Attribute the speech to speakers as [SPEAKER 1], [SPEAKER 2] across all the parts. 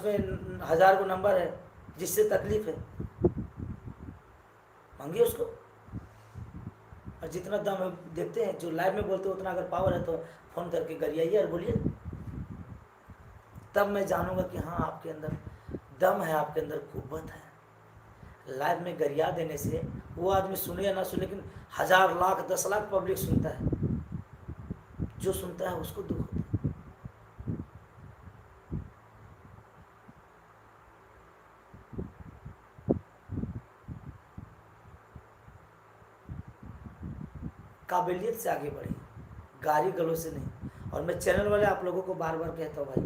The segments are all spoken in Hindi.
[SPEAKER 1] उसमें 1000 को नंबर है, जिससे तकलीफ है मांगिए उसको। और जितना दम है देखते हैं, जो लाइव में बोलते हैं उतना अगर पावर है तो फ़ोन करके गरियाइए और बोलिए, तब मैं जानूंगा कि हाँ आपके अंदर दम है, आपके अंदर कुव्वत है। लाइव में गरिया देने से वो आदमी सुने या ना सुने, लेकिन 1000 लाख 10 लाख पब्लिक सुनता है, जो सुनता है उसको दुख होता है। काबिलियत से आगे बढ़िए, गाली गलों से नहीं। और मैं चैनल वाले आप लोगों को बार बार कहता हूँ भाई,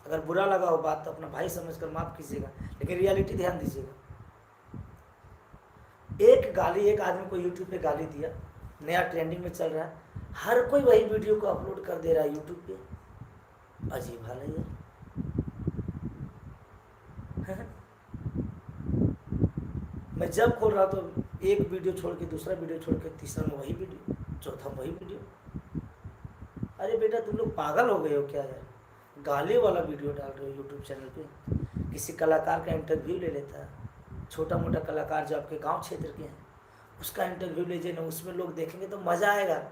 [SPEAKER 1] अगर बुरा लगा हो बात तो अपना भाई समझकर माफ़ कीजिएगा, लेकिन रियलिटी ध्यान दीजिएगा। एक गाली, एक आदमी को यूट्यूब पे गाली दिया, नया ट्रेंडिंग में चल रहा है, हर कोई वही वीडियो को अपलोड कर दे रहा है यूट्यूब पे। अजीब हाल है यार। मैं जब खोल रहा तो एक वीडियो छोड़ के दूसरा वीडियो छोड़ के तीसरा में वही वीडियो, चौथा वही वीडियो। अरे बेटा तुम लोग पागल हो गए हो क्या यार, गाली वाला वीडियो डाल रहे हो यूट्यूब चैनल पे। किसी कलाकार का इंटरव्यू ले लेता है, छोटा मोटा कलाकार जो आपके गांव क्षेत्र के हैं, उसका इंटरव्यू लीजिए ना, उसमें लोग देखेंगे तो मज़ा आएगा,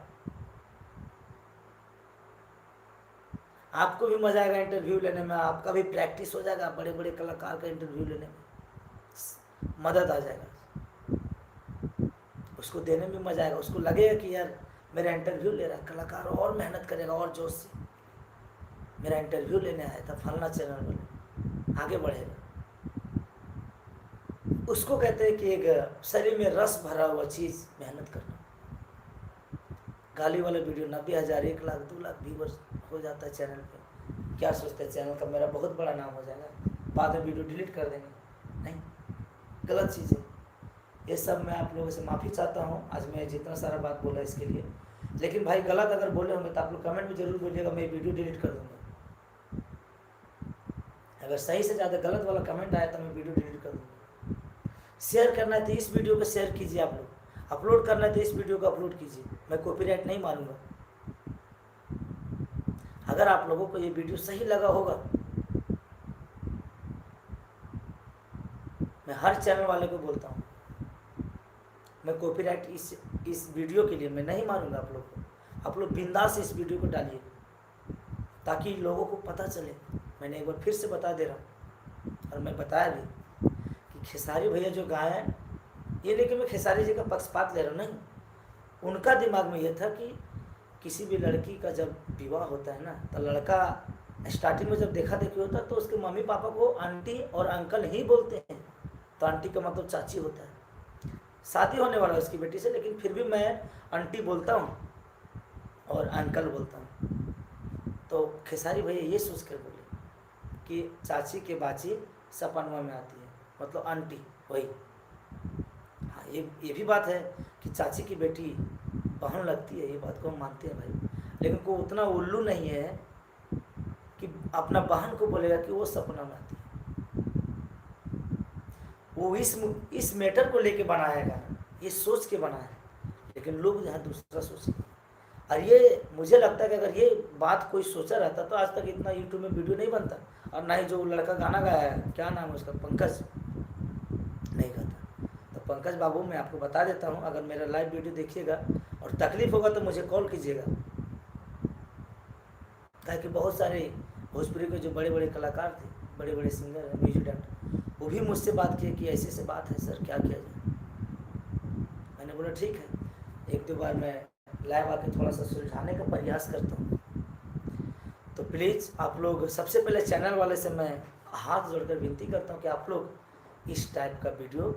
[SPEAKER 1] आपको भी मज़ा आएगा इंटरव्यू लेने में, आपका भी प्रैक्टिस हो जाएगा, बड़े बड़े कलाकार का इंटरव्यू लेने में मदद आ जाएगा, उसको देने में मज़ा आएगा, उसको लगेगा कि यार मेरा इंटरव्यू ले रहा है कलाकार, और मेहनत करेगा और जोश से, मेरा इंटरव्यू लेने आया था फलना चैनल वाले, आगे बढ़ेगा। उसको कहते हैं कि एक शरीर में रस भरा हुआ चीज़ मेहनत करना। गाली वाला वीडियो 90,000 1 लाख 2 लाख व्यूवर्स हो जाता है चैनल पे, क्या सोचते हैं चैनल का मेरा बहुत बड़ा नाम हो जाएगा, बाद में वीडियो डिलीट कर देंगे। नहीं, गलत चीज़ है ये सब। मैं आप लोगों से माफ़ी चाहता हूँ आज मैं जितना सारा बात बोला इसके लिए, लेकिन भाई गलत अगर बोले होंगे तो आप लोग कमेंट में जरूर बोलिएगा, मैं वीडियो डिलीट कर दूँगा। अगर सही से ज़्यादा गलत वाला कमेंट आया तो मैं वीडियो डिलीट कर दूँगा। शेयर करना है तो इस वीडियो को शेयर कीजिए आप लोग, अपलोड करना है तो इस वीडियो को अपलोड कीजिए, मैं कॉपीराइट नहीं मारूंगा। अगर आप लोगों को ये वीडियो सही लगा होगा, मैं हर चैनल वाले को बोलता हूँ, मैं कॉपीराइट इस वीडियो के लिए मैं नहीं मारूंगा आप लोग को। आप लोग बिंदास इस वीडियो को डालिए ताकि लोगों को पता चले। मैंने एक बार फिर से बता दे रहा हूँ, और मैं बताया भी कि खेसारी भैया जो गाए हैं, ये लेकिन मैं खेसारी जी का पक्षपात ले रहा हूँ, नहीं, उनका दिमाग में ये था कि किसी भी लड़की का जब विवाह होता है ना, तो लड़का स्टार्टिंग में जब देखा देखी होता है तो उसके मम्मी पापा को आंटी और अंकल ही बोलते हैं, तो आंटी का मतलब चाची होता है। शादी होने वाला है उसकी बेटी से, लेकिन फिर भी मैं आंटी बोलता हूँ और अंकल बोलता हूँ। तो खेसारी भैया ये सोच कर बोले कि चाची के बाची सपनवा में आती है, मतलब आंटी वही। हाँ, ये भी बात है कि चाची की बेटी बहन लगती है, ये बात को हम मानते हैं भाई, लेकिन को उतना उल्लू नहीं है कि अपना बहन को बोलेगा कि वो सपना में आती है। वो इस मैटर को लेके बनाया है गाना, ये सोच के बनाया है, लेकिन लोग यहाँ दूसरा सोचते हैं। और ये मुझे लगता है कि अगर ये बात कोई सोचा रहता तो आज तक इतना यूट्यूब में वीडियो नहीं बनता, और ना ही जो लड़का गाना गाया है, क्या नाम है उसका, पंकज, नहीं गाता। तो पंकज बाबू मैं आपको बता देता हूँ, अगर मेरा लाइव वीडियो देखिएगा और तकलीफ होगा तो मुझे कॉल कीजिएगा, ताकि बहुत सारे भोजपुरी के जो बड़े बड़े कलाकार थे, बड़े बड़े सिंगर हैं, म्यूजिक डायरेक्टर, वो भी मुझसे बात किए कि ऐसे बात है सर, क्या किया जाए। मैंने बोला ठीक है, एक दो बार मैं लाइव आके थोड़ा सा सुलझाने का प्रयास करता हूँ। तो प्लीज़ आप लोग, सबसे पहले चैनल वाले से मैं हाथ जोड़कर विनती करता हूँ कि आप लोग इस टाइप का वीडियो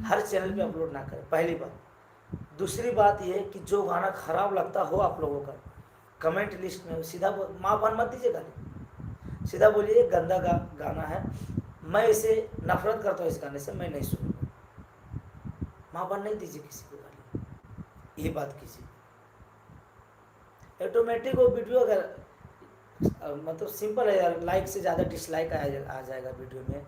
[SPEAKER 1] हर चैनल पे अपलोड ना करें, पहली बात। दूसरी बात ये कि जो गाना खराब लगता हो आप लोगों का, कमेंट लिस्ट में सीधा माँ बहन मत दीजिए गाली, सीधा बोलिए गंदा गाना है, मैं इसे नफरत करता हूँ, इस गाने से मैं नहीं सुनूंगा। माँ बहन नहीं दीजिए किसी को गाली, ये बात कीजिए। ऑटोमेटिक वो वीडियो अगर मतलब सिंपल है यार, लाइक से ज़्यादा डिसलाइक आ जाएगा वीडियो में,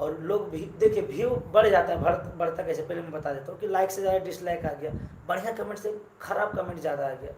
[SPEAKER 1] और लोग भी देखिए व्यू बढ़ जाता है, बढ़ता कैसे पहले मैं बता देता हूँ कि लाइक से ज़्यादा डिसलाइक आ गया, बढ़िया कमेंट से खराब कमेंट ज़्यादा आ गया,